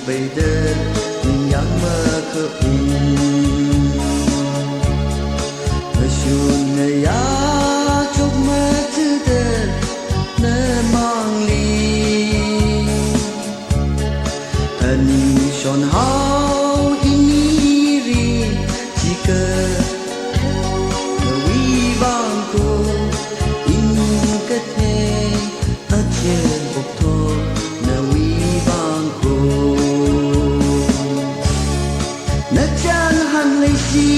bây giờ yang mơ khờ ngờ xuân ngờ ya chúc mơ thứ đời nơ mang ly anh son hao ini ri chỉ cơ ngờ vi vang cô in kết hè ở trên bục thô ngờ vi vang cô nơ chan han lấy si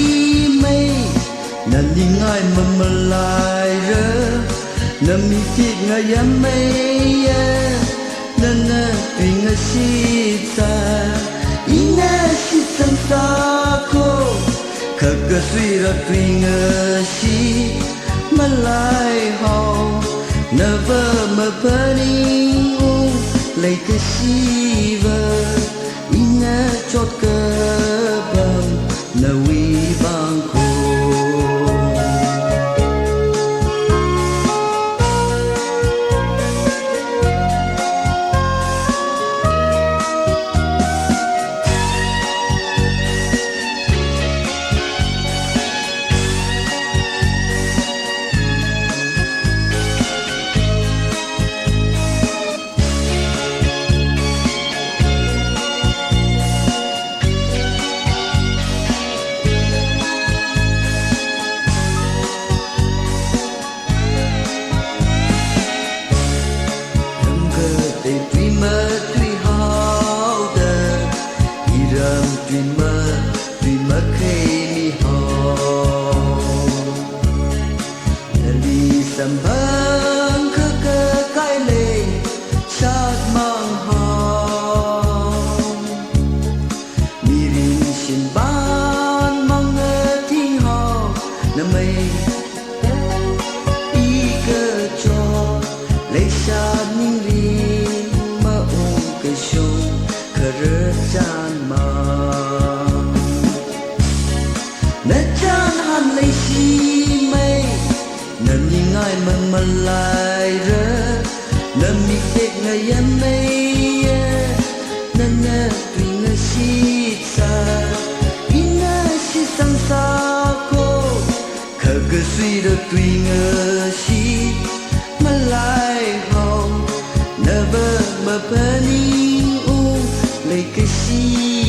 mây nơ đi ngay mà lại rơ nơ mi thịt ngay yam mây nơ nơ tùy ngay si ta ina si sam ta cô khờ cơ suy ra tùy ngay si mà lại hao nơ vơ mơ phơ đi lấy cái si vơ ina chót cơ bầm nơ vi vang cô Sầm vang khơ cơ cái lệ sát mang hồng mirin xin ban mang ngơ thi hò nằm mây y cơ cho lấy sát ninh ri mà ôm cái sông khờ rớt chan mang nét chan han lấy si mây nằm nhìn ai mà lại rơ nằm mi chết ngày em mây nằm nè tùy ngờ si xa ina si sang xa cô khờ cơ suy được tùy ngờ si mà lại hồng nè vơ mơ phơ ni lấy cái si